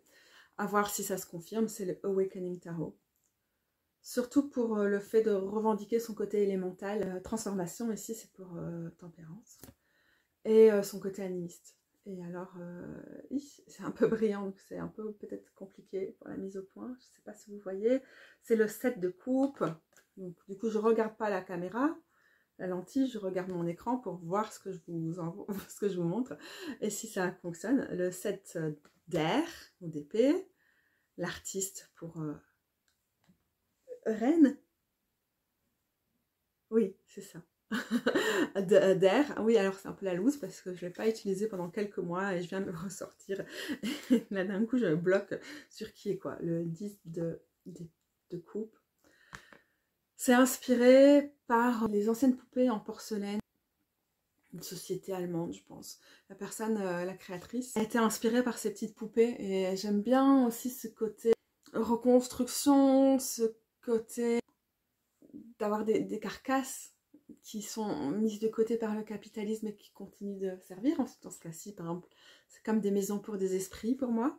À voir si ça se confirme, c'est le Awakening Tarot. Surtout pour le fait de revendiquer son côté élémental. Transformation, ici, c'est pour tempérance. Et son côté animiste. Et alors, c'est un peu brillant, donc c'est un peu peut-être compliqué pour la mise au point. Je ne sais pas si vous voyez. C'est le 7 de coupe. Donc, du coup, je ne regarde pas la caméra, la lentille, je regarde mon écran pour voir ce que je vous montre. Et si ça fonctionne, le 7 d'air, ou d'épée. L'artiste pour... Reine. Oui, c'est ça. D'air. Oui, alors c'est un peu la loose parce que je ne l'ai pas utilisé pendant quelques mois et je viens de le ressortir. Et là, d'un coup, je bloque sur qui est quoi. Le 10 de coupe. C'est inspiré par les anciennes poupées en porcelaine. Une société allemande, je pense. La personne, la créatrice, a été inspirée par ces petites poupées. Et j'aime bien aussi ce côté reconstruction, ce côté d'avoir des carcasses qui sont mises de côté par le capitalisme et qui continuent de servir. Dans ce cas-ci, par exemple, c'est comme des maisons pour des esprits pour moi.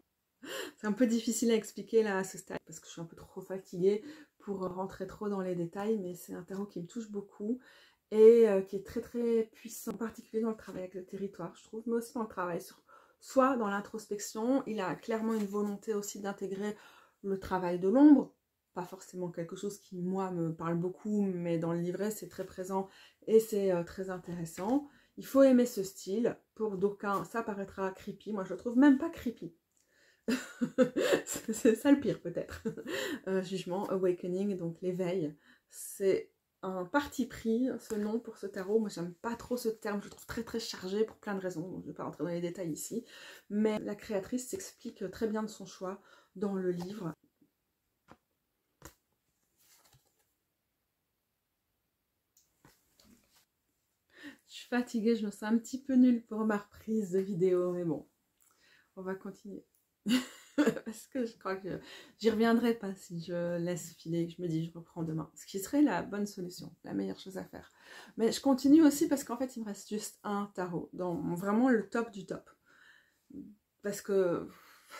C'est un peu difficile à expliquer là à ce stade parce que je suis un peu trop fatiguée pour rentrer trop dans les détails, mais c'est un tarot qui me touche beaucoup et qui est très très puissant, en particulier dans le travail avec le territoire, je trouve, mais aussi dans le travail sur soi, dans l'introspection. Il a clairement une volonté aussi d'intégrer le travail de l'ombre, pas forcément quelque chose qui, moi, me parle beaucoup, mais dans le livret, c'est très présent et c'est très intéressant. Il faut aimer ce style. Pour d'aucuns, ça paraîtra creepy. Moi, je le trouve même pas creepy. C'est ça le pire, peut-être. Jugement, awakening, donc l'éveil. C'est un parti pris, ce nom pour ce tarot. Moi, j'aime pas trop ce terme. Je le trouve très, très chargé pour plein de raisons. Donc, je ne vais pas rentrer dans les détails ici. Mais la créatrice s'explique très bien de son choix dans le livre. Je suis fatiguée, je me sens un petit peu nulle pour ma reprise de vidéo, mais bon, on va continuer. Parce que je crois que j'y reviendrai pas si je laisse filer, je me dis je reprends demain. Ce qui serait la bonne solution, la meilleure chose à faire. Mais je continue aussi parce qu'en fait il me reste juste un tarot, dans vraiment le top du top. Parce que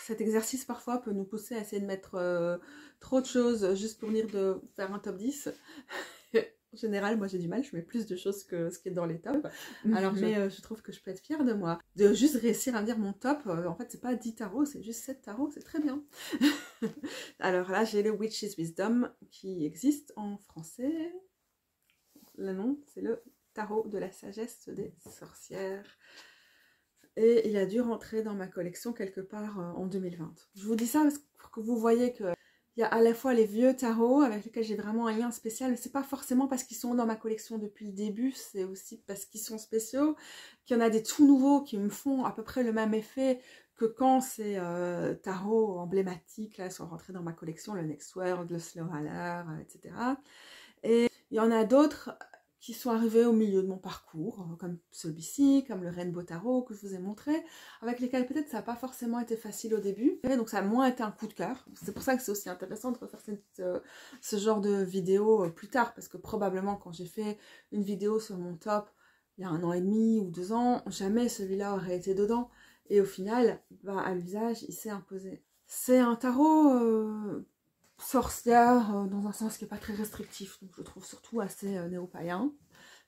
cet exercice parfois peut nous pousser à essayer de mettre trop de choses juste pour venir de faire un top 10. En général, moi j'ai du mal, je mets plus de choses que ce qui est dans les tops. Alors, mais je trouve que je peux être fière de moi. De juste réussir à me dire mon top, en fait, c'est pas 10 tarots, c'est juste 7 tarots, c'est très bien. Alors là, j'ai le Witch's Wisdom qui existe en français. Le nom, c'est le tarot de la sagesse des sorcières. Et il a dû rentrer dans ma collection quelque part en 2020. Je vous dis ça parce que vous voyez que il y a à la fois les vieux tarots avec lesquels j'ai vraiment un lien spécial, mais c'est pas forcément parce qu'ils sont dans ma collection depuis le début, c'est aussi parce qu'ils sont spéciaux, qu'il y en a des tout nouveaux qui me font à peu près le même effet que quand ces tarots emblématiques là sont rentrés dans ma collection, le Next World, le Slow Haller, etc. Et il y en a d'autres qui sont arrivés au milieu de mon parcours, comme celui-ci, comme le Rainbow Tarot que je vous ai montré, avec lesquels peut-être ça n'a pas forcément été facile au début, et donc ça a moins été un coup de cœur. C'est pour ça que c'est aussi intéressant de refaire ce genre de vidéo plus tard, parce que probablement quand j'ai fait une vidéo sur mon top, il y a 1 an et demi ou 2 ans, jamais celui-là aurait été dedans, et au final, bah, à l'usage, il s'est imposé. C'est un tarot sorcière dans un sens qui n'est pas très restrictif, donc je le trouve surtout assez néo-païen.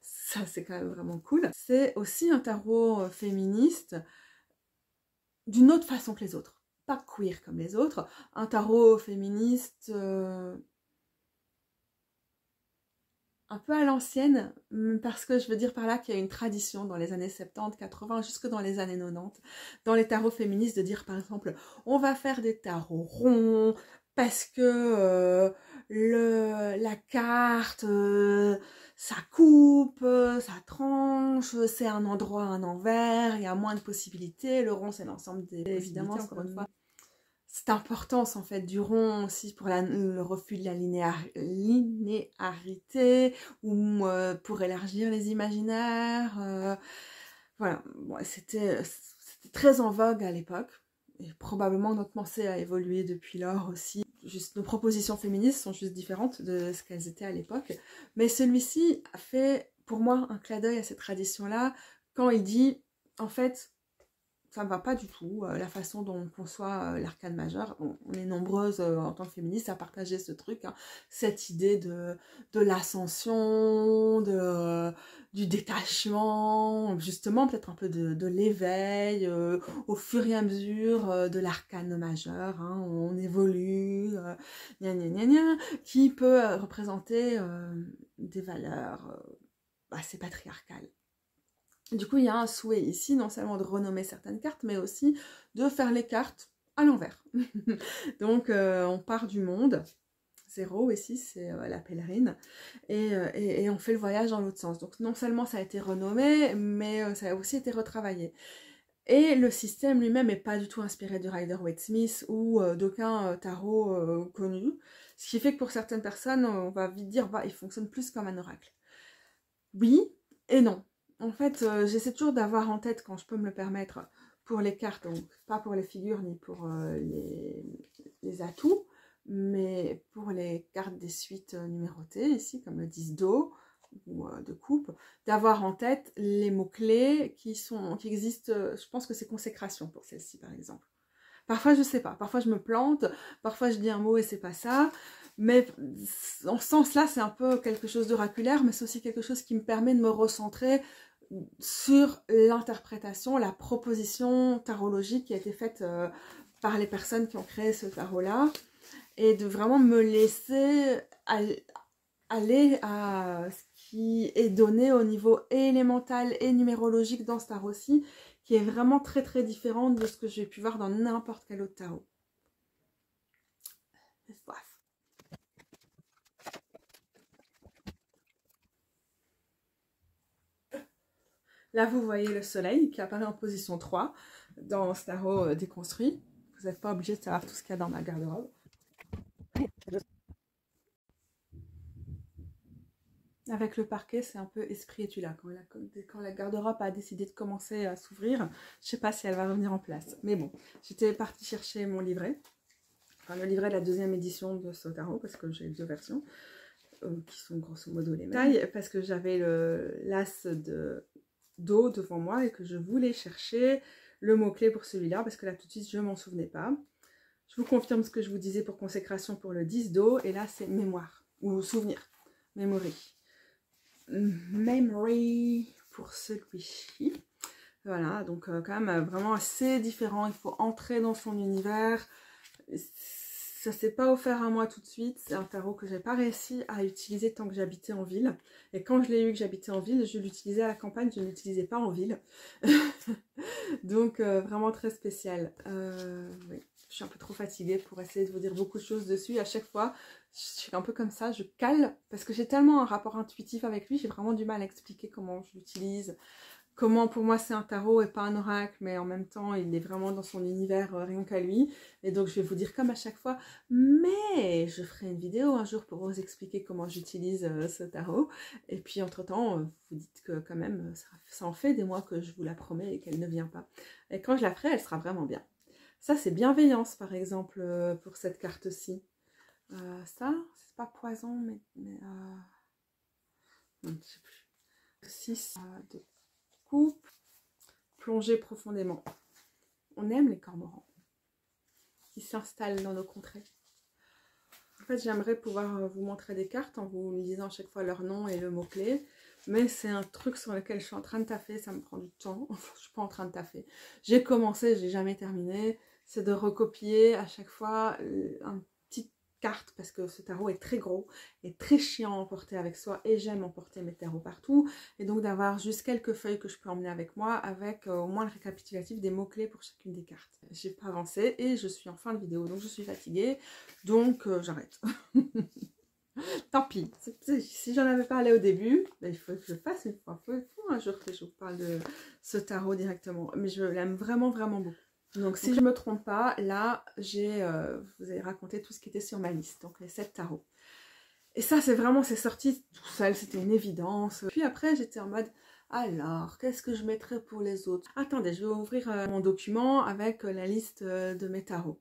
Ça, c'est quand même vraiment cool. C'est aussi un tarot féministe d'une autre façon que les autres. Pas queer comme les autres. Un tarot féministe un peu à l'ancienne, parce que je veux dire par là qu'il y a une tradition dans les années 70, 80, jusque dans les années 90, dans les tarots féministes, de dire par exemple, on va faire des tarots ronds, parce que la carte, ça coupe, ça tranche, c'est un endroit, un envers, il y a moins de possibilités, le rond c'est l'ensemble des évidemment, encore une fois. Cette importance en fait du rond aussi pour le refus de la linéarité ou pour élargir les imaginaires. Voilà, bon, c'était très en vogue à l'époque. Et probablement notre pensée a évolué depuis lors aussi. Juste, nos propositions féministes sont juste différentes de ce qu'elles étaient à l'époque. Mais celui-ci a fait pour moi un clin d'œil à cette tradition-là quand il dit en fait ça ne va pas du tout, la façon dont on conçoit l'arcane majeur. On est nombreuses en tant que féministes à partager ce truc, hein, cette idée de l'ascension, du détachement, justement peut-être un peu de l'éveil, au fur et à mesure de l'arcane majeur, hein, on évolue, gna gna gna gna, qui peut représenter des valeurs assez patriarcales. Du coup, il y a un souhait ici, non seulement de renommer certaines cartes, mais aussi de faire les cartes à l'envers. Donc, on part du monde, 0 ici, c'est la pèlerine, et on fait le voyage dans l'autre sens. Donc, non seulement ça a été renommé, mais ça a aussi été retravaillé. Et le système lui-même n'est pas du tout inspiré de Rider-Waite-Smith ou d'aucun tarot connu, ce qui fait que pour certaines personnes, on va vite dire, bah, il fonctionne plus comme un oracle. Oui et non. En fait, j'essaie toujours d'avoir en tête, quand je peux me le permettre, pour les cartes, donc pas pour les figures ni pour les atouts, mais pour les cartes des suites numérotées, ici, comme le 10 d'eau, ou de coupe, d'avoir en tête les mots-clés qui existent. Je pense que c'est consécration pour celle-ci, par exemple. Parfois, je sais pas. Parfois, je me plante. Parfois, je dis un mot et c'est pas ça. Mais en ce sens-là, c'est un peu quelque chose d'oraculaire, mais c'est aussi quelque chose qui me permet de me recentrer sur l'interprétation, la proposition tarologique qui a été faite par les personnes qui ont créé ce tarot-là, et de vraiment me laisser aller à ce qui est donné au niveau élémental et numérologique dans ce tarot-ci, qui est vraiment très très différent de ce que j'ai pu voir dans n'importe quel autre tarot. Bref. Là, vous voyez le soleil qui apparaît en position 3 dans ce tarot déconstruit. Vous n'êtes pas obligé de savoir tout ce qu'il y a dans ma garde-robe. Avec le parquet, c'est un peu esprit étula. Quand la garde-robe a décidé de commencer à s'ouvrir, je sais pas si elle va revenir en place. Mais bon, j'étais partie chercher mon livret. Enfin, le livret de la deuxième édition de ce tarot, parce que j'ai 2 versions, qui sont grosso modo les mêmes. Taille, parce que j'avais l'as d'eau devant moi et que je voulais chercher le mot-clé pour celui-là, parce que là tout de suite, je m'en souvenais pas. Je vous confirme ce que je vous disais pour consécration pour le 10 d'eau, et là c'est mémoire, ou souvenir, memory. Memory pour celui-ci. Voilà, donc quand même vraiment assez différent. Il faut entrer dans son univers. Ça s'est pas offert à moi tout de suite. C'est un tarot que j'ai pas réussi à utiliser tant que j'habitais en ville. Et quand je l'ai eu que j'habitais en ville, je l'utilisais à la campagne, je ne l'utilisais pas en ville. Donc vraiment très spécial. Oui. Je suis un peu trop fatiguée pour essayer de vous dire beaucoup de choses dessus. À chaque fois, je suis un peu comme ça, je cale, parce que j'ai tellement un rapport intuitif avec lui, j'ai vraiment du mal à expliquer comment je l'utilise, comment pour moi c'est un tarot et pas un oracle, mais en même temps il est vraiment dans son univers rien qu'à lui. Et donc je vais vous dire comme à chaque fois, mais je ferai une vidéo un jour pour vous expliquer comment j'utilise ce tarot. Et puis entre temps, vous dites que quand même, ça en fait des mois que je vous la promets et qu'elle ne vient pas. Et quand je la ferai, elle sera vraiment bien. Ça, c'est bienveillance, par exemple, pour cette carte-ci. Ça, c'est pas poison, mais non, je sais plus. 6 de coupe, plonger profondément. On aime les cormorans qui s'installent dans nos contrées. En fait, j'aimerais pouvoir vous montrer des cartes en vous lisant à chaque fois leur nom et le mot-clé. Mais c'est un truc sur lequel je suis en train de taffer, ça me prend du temps. Je suis pas en train de taffer. J'ai commencé, j'ai jamais terminé. C'est de recopier à chaque fois une petite carte, parce que ce tarot est très gros et très chiant à emporter avec soi, et j'aime emporter mes tarots partout, et donc d'avoir juste quelques feuilles que je peux emmener avec moi, avec au moins le récapitulatif des mots-clés pour chacune des cartes. J'ai pas avancé et je suis en fin de vidéo, donc je suis fatiguée, donc j'arrête. Tant pis, si j'en avais parlé au début, ben, il faut que je le fasse une fois. Il faut un jour que je vous parle de ce tarot directement, mais je l'aime vraiment vraiment beaucoup. Donc si je ne me trompe pas, là vous avez raconté tout ce qui était sur ma liste, donc les 7 tarots. Et ça c'est sorti tout seul, c'était une évidence. Puis après j'étais en mode, alors qu'est-ce que je mettrais pour les autres? Attendez, je vais ouvrir mon document avec la liste de mes tarots.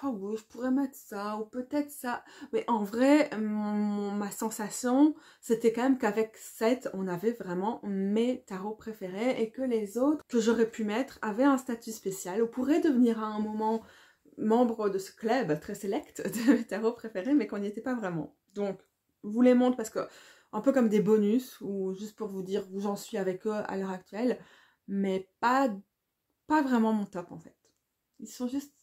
Oh oui, je pourrais mettre ça, ou peut-être ça. Mais en vrai, ma sensation, c'était quand même qu'avec 7, on avait vraiment mes tarots préférés, et que les autres que j'aurais pu mettre avaient un statut spécial, ou pourraient devenir à un moment membre de ce club très select de mes tarots préférés, mais qu'on n'y était pas vraiment. Donc, je vous les montre parce que, un peu comme des bonus, ou juste pour vous dire où j'en suis avec eux à l'heure actuelle, mais pas vraiment mon top en fait. Ils sont juste...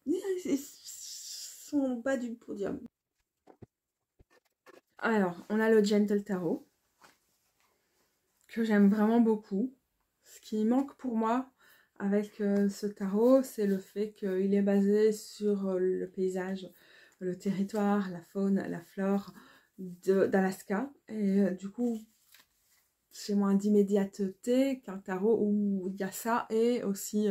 Ils sont en bas du podium. Alors, on a le Gentle Tarot, que j'aime vraiment beaucoup. Ce qui manque pour moi avec ce tarot, c'est le fait qu'il est basé sur le paysage, le territoire, la faune, la flore d'Alaska. Et du coup, c'est moins d'immédiateté qu'un tarot où il y a ça, et aussi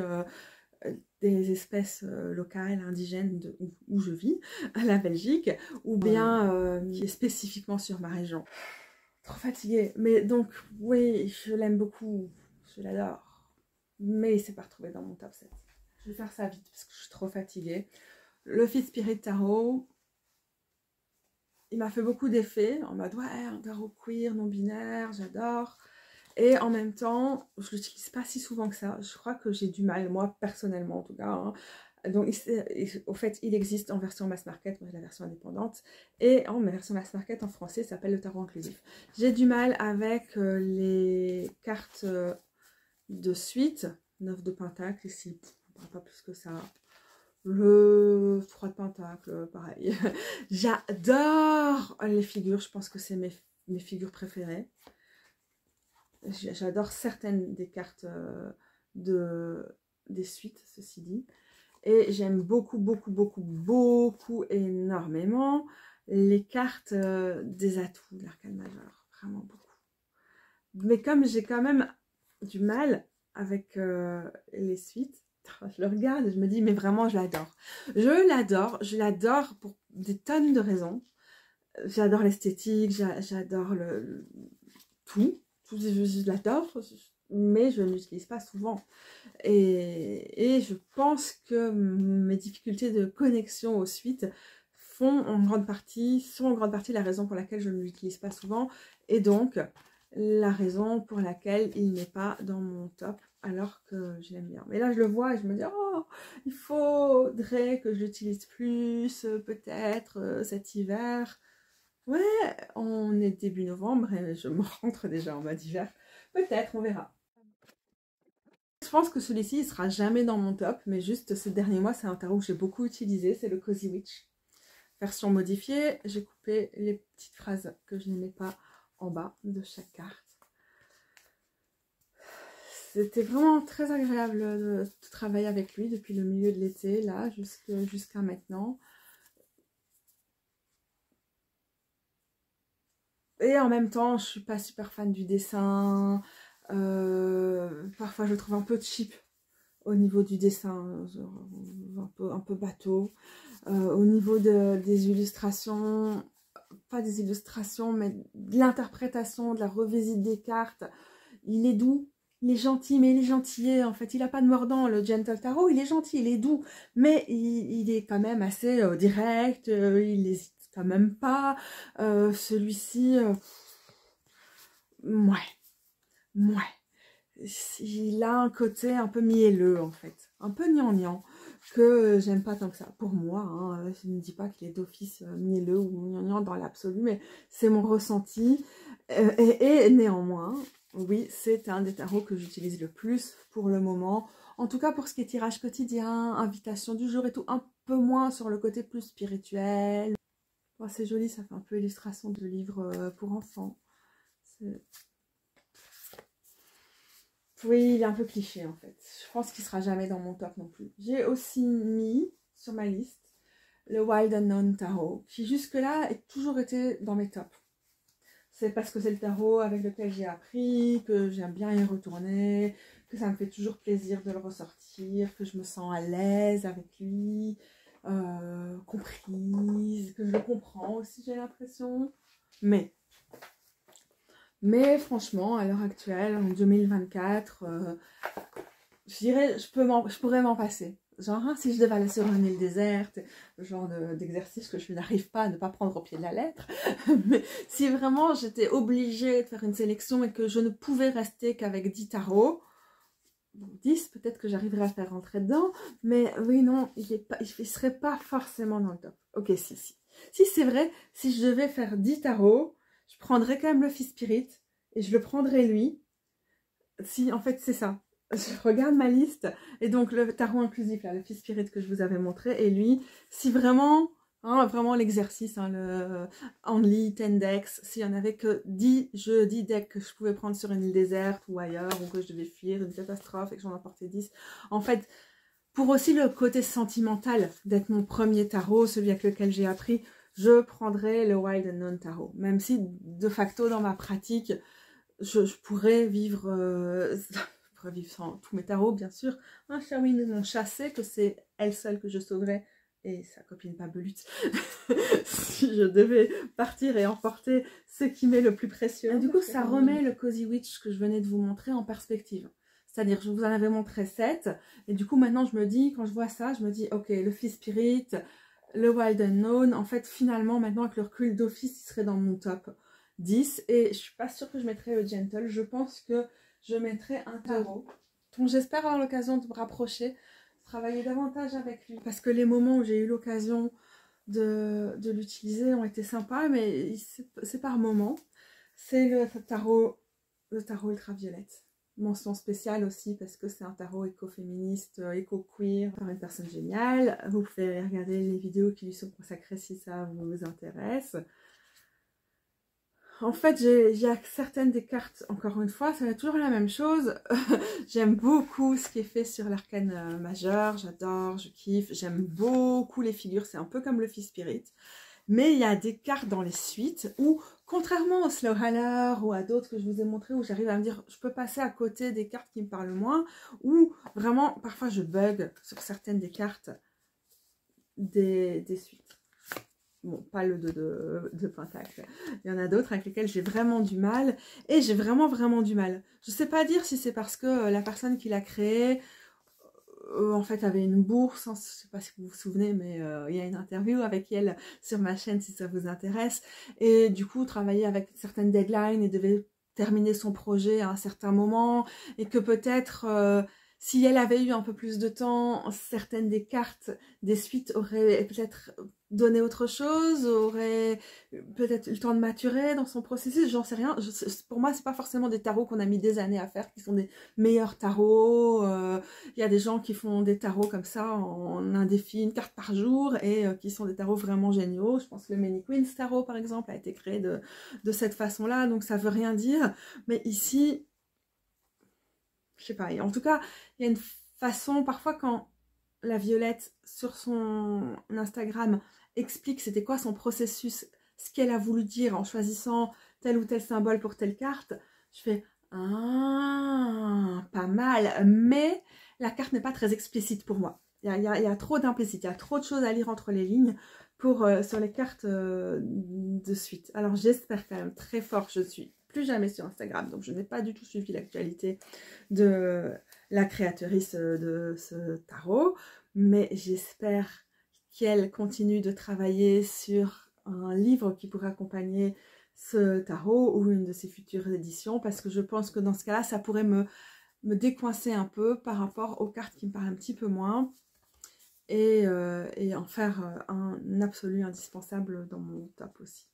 des espèces locales, indigènes où je vis, à la Belgique, ou bien qui est spécifiquement sur ma région. Trop fatiguée, mais donc oui, je l'aime beaucoup, je l'adore, mais il s'est pas retrouvé dans mon top 7. Je vais faire ça vite parce que je suis trop fatiguée. Le Fit Spirit Tarot, il m'a fait beaucoup d'effets, en mode ouais, un tarot queer, non-binaire, j'adore. Et en même temps, je ne l'utilise pas si souvent que ça. Je crois que j'ai du mal, moi personnellement en tout cas. Hein. Donc, au fait, il existe en version mass market, moi j'ai la version indépendante. Et en version mass market en français, ça s'appelle le tarot inclusif. J'ai du mal avec les cartes de suite, 9 de pentacle ici, pas plus que ça. Le 3 de pentacle, pareil. J'adore les figures, je pense que c'est mes figures préférées. J'adore certaines des cartes des suites, ceci dit. Et j'aime beaucoup, beaucoup, beaucoup, beaucoup, énormément les cartes des atouts de l'arcane majeur. Vraiment beaucoup. Mais comme j'ai quand même du mal avec les suites, je le regarde et je me dis, mais vraiment, je l'adore. Je l'adore pour des tonnes de raisons. J'adore l'esthétique, j'adore tout. Je l'adore, mais je ne l'utilise pas souvent. Et je pense que mes difficultés de connexion aux suites sont en grande partie la raison pour laquelle je ne l'utilise pas souvent. Et donc, la raison pour laquelle il n'est pas dans mon top, alors que je l'aime bien. Mais là, je le vois et je me dis, oh, il faudrait que je l'utilise plus, peut-être cet hiver. Ouais, on est début novembre et je me rentre déjà en mode hiver. Peut-être, on verra. Je pense que celui-ci, il sera jamais dans mon top, mais juste ces derniers mois, c'est un tarot que j'ai beaucoup utilisé, c'est le Cozy Witch. Version modifiée, j'ai coupé les petites phrases que je n'aimais pas en bas de chaque carte. C'était vraiment très agréable de travailler avec lui depuis le milieu de l'été, là, jusqu'à maintenant. Et en même temps, je suis pas super fan du dessin. Parfois, je le trouve un peu cheap au niveau du dessin, un peu bateau. Au niveau des illustrations, pas des illustrations, mais de l'interprétation, de la revisite des cartes, il est doux, il est gentil, mais il est gentillet, en fait, il n'a pas de mordant, le Gentle Tarot, il est gentil, il est doux, mais il est quand même assez direct, il n'hésite quand même pas, celui-ci, ouais, il a un côté un peu mielleux, en fait, un peu gnangnan, que j'aime pas tant que ça. Pour moi, hein, je ne dis pas qu'il est d'office mielleux ou gnangnan dans l'absolu, mais c'est mon ressenti. Et néanmoins, oui, c'est un des tarots que j'utilise le plus pour le moment. En tout cas, pour ce qui est tirage quotidien, invitation du jour et tout, un peu moins sur le côté plus spirituel. Oh, c'est joli, ça fait un peu illustration de livre pour enfants. Oui, il est un peu cliché en fait. Je pense qu'il sera jamais dans mon top non plus. J'ai aussi mis sur ma liste le Wild Unknown Tarot, qui jusque-là a toujours été dans mes tops. C'est parce que c'est le tarot avec lequel j'ai appris, que j'aime bien y retourner, que ça me fait toujours plaisir de le ressortir, que je me sens à l'aise avec lui, comprise, que je le comprends aussi, j'ai l'impression. Mais franchement, à l'heure actuelle, en 2024, je dirais, je pourrais m'en passer. Genre, hein, si je devais aller sur une île déserte, le genre d'exercice que je n'arrive pas à ne pas prendre au pied de la lettre. Mais si vraiment j'étais obligée de faire une sélection et que je ne pouvais rester qu'avec 10 tarots, bon, 10, peut-être que j'arriverais à faire rentrer dedans, mais oui, non, il ne serait pas forcément dans le top. Ok, si. Si, c'est vrai, si je devais faire 10 tarots, je prendrais quand même le Fils Spirit et je le prendrais lui. Si, en fait, c'est ça. Je regarde ma liste et donc le tarot inclusif, là, le Fils Spirit que je vous avais montré, et lui, si vraiment, hein, vraiment l'exercice, hein, le Only 10 decks, s'il n'y en avait que 10 jeux, 10 decks que je pouvais prendre sur une île déserte ou ailleurs, ou que je devais fuir une catastrophe et que j'en emportais 10, en fait, pour aussi le côté sentimental d'être mon premier tarot, celui avec lequel j'ai appris, je prendrais le Wild Unknown Tarot, même si de facto dans ma pratique, je pourrais vivre, sans tous mes tarots, bien sûr. Un Sherwin m'ont chassé, que c'est elle seule que je sauverais, et sa copine Pabelute, si je devais partir et emporter ce qui m'est le plus précieux. Et du coup, ça remet le Cozy Witch que je venais de vous montrer en perspective. C'est-à-dire, je vous en avais montré 7, et du coup, maintenant, je me dis, quand je vois ça, je me dis, ok, le Fils Spirit, le Wild Unknown, en fait, finalement, maintenant, avec le recul d'office, il serait dans mon top 10. Et je suis pas sûre que je mettrais le Gentle. Je pense que je mettrais un tarot. Donc, j'espère avoir l'occasion de me rapprocher, travailler davantage avec lui. Parce que les moments où j'ai eu l'occasion de l'utiliser ont été sympas, mais c'est par moment. C'est le tarot ultraviolette. Mention spéciale aussi parce que c'est un tarot écoféministe, éco-queer, par une personne géniale. Vous pouvez regarder les vidéos qui lui sont consacrées si ça vous intéresse. En fait, il y a certaines des cartes, encore une fois, ça va toujours la même chose. J'aime beaucoup ce qui est fait sur l'arcane majeur, j'adore, je kiffe. J'aime beaucoup les figures, c'est un peu comme le Fist Spirit. Mais il y a des cartes dans les suites où, contrairement au Slow Haller ou à d'autres que je vous ai montré, où j'arrive à me dire, je peux passer à côté des cartes qui me parlent moins, ou vraiment, parfois je bug sur certaines des cartes des suites. Bon, pas le 2 de Pentacle. Il y en a d'autres avec lesquelles j'ai vraiment du mal. Et j'ai vraiment du mal. Je sais pas dire si c'est parce que la personne qui l'a créé, en fait, avait une bourse. Hein, je sais pas si vous vous souvenez, mais il y a une interview avec elle sur ma chaîne si ça vous intéresse. Et du coup, travaillait avec certaines deadlines et devait terminer son projet à un certain moment. Et que peut-être... si elle avait eu un peu plus de temps, certaines des cartes des suites auraient peut-être donné autre chose, auraient peut-être eu le temps de maturer dans son processus, j'en sais rien. Pour moi, c'est pas forcément des tarots qu'on a mis des années à faire, qui sont des meilleurs tarots. Il y a des gens qui font des tarots comme ça en indéfini, une carte par jour, et qui sont des tarots vraiment géniaux. Je pense que le Many Queens tarot, par exemple, a été créé de cette façon-là, donc ça veut rien dire. Mais ici... je sais pas, en tout cas, il y a une façon, parfois quand la Violette, sur son Instagram, explique c'était quoi son processus, ce qu'elle a voulu dire en choisissant tel ou tel symbole pour telle carte, je fais « Ah, pas mal !» Mais la carte n'est pas très explicite pour moi. Il y a trop d'implicite, il y a trop de choses à lire entre les lignes pour, sur les cartes de suite. Alors j'espère quand même très fort, je suis plus jamais sur Instagram, donc je n'ai pas du tout suivi l'actualité de la créatrice de ce tarot, mais j'espère qu'elle continue de travailler sur un livre qui pourrait accompagner ce tarot ou une de ses futures éditions, parce que je pense que dans ce cas-là, ça pourrait me décoincer un peu par rapport aux cartes qui me parlent un petit peu moins et en faire un absolu indispensable dans mon top aussi.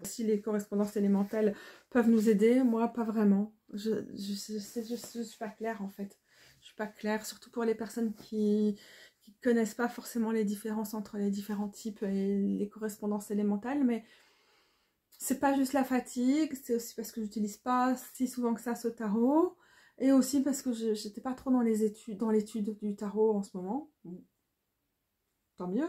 Si les correspondances élémentales peuvent nous aider, moi pas vraiment. Je suis pas claire en fait. Je suis pas claire, surtout pour les personnes qui connaissent pas forcément les différences entre les différents types et les correspondances élémentales, mais c'est pas juste la fatigue, c'est aussi parce que j'utilise pas si souvent que ça ce tarot, et aussi parce que j'étais pas trop dans l'étude du tarot en ce moment. Bon, tant mieux.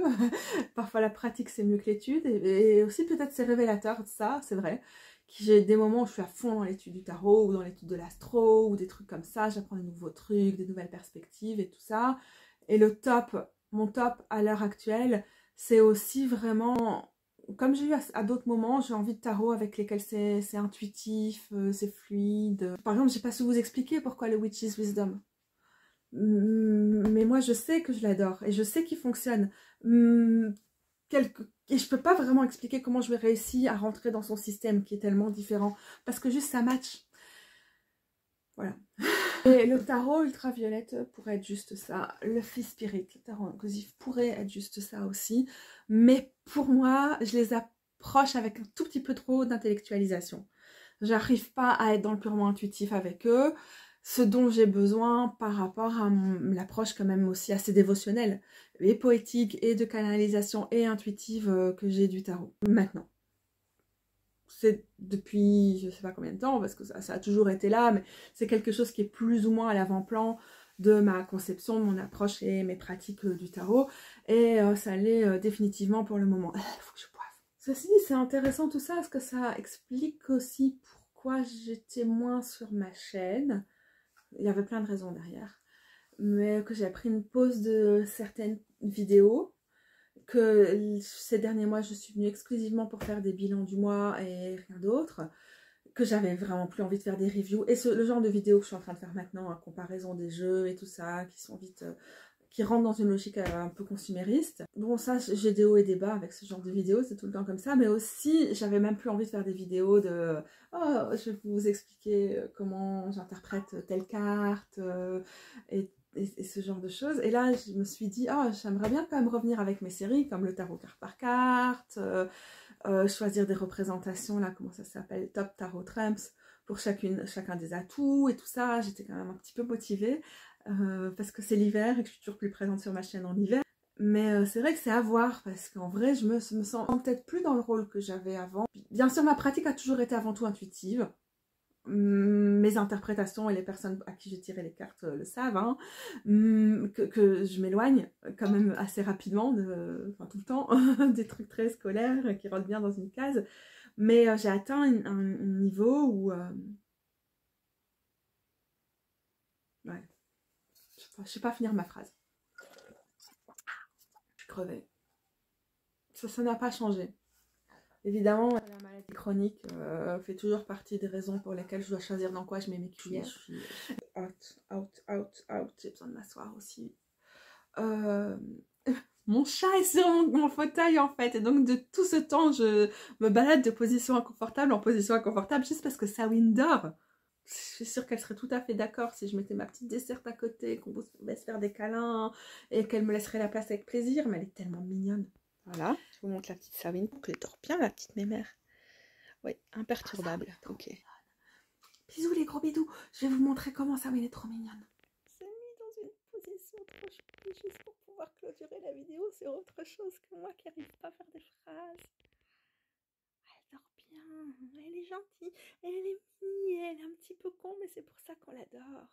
Parfois la pratique c'est mieux que l'étude, et aussi peut-être c'est révélateur de ça, c'est vrai. J'ai des moments où je suis à fond dans l'étude du tarot, ou dans l'étude de l'astro, ou des trucs comme ça, j'apprends des nouveaux trucs, des nouvelles perspectives et tout ça. Et mon top à l'heure actuelle, c'est aussi vraiment... Comme j'ai eu à d'autres moments, j'ai envie de tarot avec lesquels c'est intuitif, c'est fluide. Par exemple, j'ai pas su vous expliquer pourquoi le Witch's Wisdom. Mais moi, je sais que je l'adore et je sais qu'il fonctionne. Et je peux pas vraiment expliquer comment je vais réussir à rentrer dans son système qui est tellement différent. Parce que juste ça match. Voilà. Et le tarot ultraviolette pourrait être juste ça. Le Fist Spirit, le tarot inclusif pourrait être juste ça aussi. Mais pour moi, je les approche avec un tout petit peu trop d'intellectualisation. J'arrive pas à être dans le purement intuitif avec eux. Ce dont j'ai besoin par rapport à l'approche quand même aussi assez dévotionnelle, et poétique, et de canalisation, et intuitive que j'ai du tarot. Maintenant. C'est depuis je sais pas combien de temps, parce que ça a toujours été là, mais c'est quelque chose qui est plus ou moins à l'avant-plan de ma conception, de mon approche et mes pratiques du tarot, et ça l'est définitivement pour le moment. Il faut que je boive. Ceci dit, c'est intéressant tout ça, parce que ça explique aussi pourquoi j'étais moins sur ma chaîne. Il y avait plein de raisons derrière, mais que j'ai pris une pause de certaines vidéos que ces derniers mois, je suis venue exclusivement pour faire des bilans du mois et rien d'autre, que j'avais vraiment plus envie de faire des reviews. Et le genre de vidéos que je suis en train de faire maintenant, à comparaison des jeux et tout ça, qui sont vite... qui rentrent dans une logique un peu consumériste. Bon, ça, j'ai des hauts et des bas avec ce genre de vidéos, c'est tout le temps comme ça, mais aussi, j'avais même plus envie de faire des vidéos de « Oh, je vais vous expliquer comment j'interprète telle carte et ce genre de choses. » Et là, je me suis dit « Oh, j'aimerais bien quand même revenir avec mes séries, comme le tarot carte par carte, choisir des représentations, là, comment ça s'appelle, Top Tarot Trumps, pour chacun des atouts et tout ça. » J'étais quand même un petit peu motivée. Parce que c'est l'hiver et que je suis toujours plus présente sur ma chaîne en hiver. Mais c'est vrai que c'est à voir, parce qu'en vrai, je me sens peut-être plus dans le rôle que j'avais avant. Bien sûr, ma pratique a toujours été avant tout intuitive. Mes interprétations et les personnes à qui j'ai tiré les cartes le savent, hein, que je m'éloigne quand même assez rapidement, enfin tout le temps, des trucs très scolaires qui rentrent bien dans une case. Mais j'ai atteint un niveau où... ouais. Je sais pas finir ma phrase. Je crevais. Ça n'a pas changé. Évidemment, la maladie chronique fait toujours partie des raisons pour lesquelles je dois choisir dans quoi je mets mes cuillères. Je suis out. J'ai besoin de m'asseoir aussi. Mon chat est sur mon fauteuil en fait. Et donc de tout ce temps, je me balade de position inconfortable en position inconfortable juste parce que Sawin dort. Je suis sûre qu'elle serait tout à fait d'accord si je mettais ma petite desserte à côté, qu'on pouvait se faire des câlins et qu'elle me laisserait la place avec plaisir. Mais elle est tellement mignonne. Voilà, je vous montre la petite Sawin. Elle dort bien, la petite mémère. Oui, imperturbable. Ah, ok. Bisous les gros bidous. Je vais vous montrer comment Sawin est trop mignonne. Je l'ai mis dans une position trop chouette juste pour pouvoir clôturer la vidéo sur autre chose que moi qui n'arrive pas à faire des phrases. Elle dort bien, elle est gentille, elle est mimi, elle est un petit peu con, mais c'est pour ça qu'on l'adore.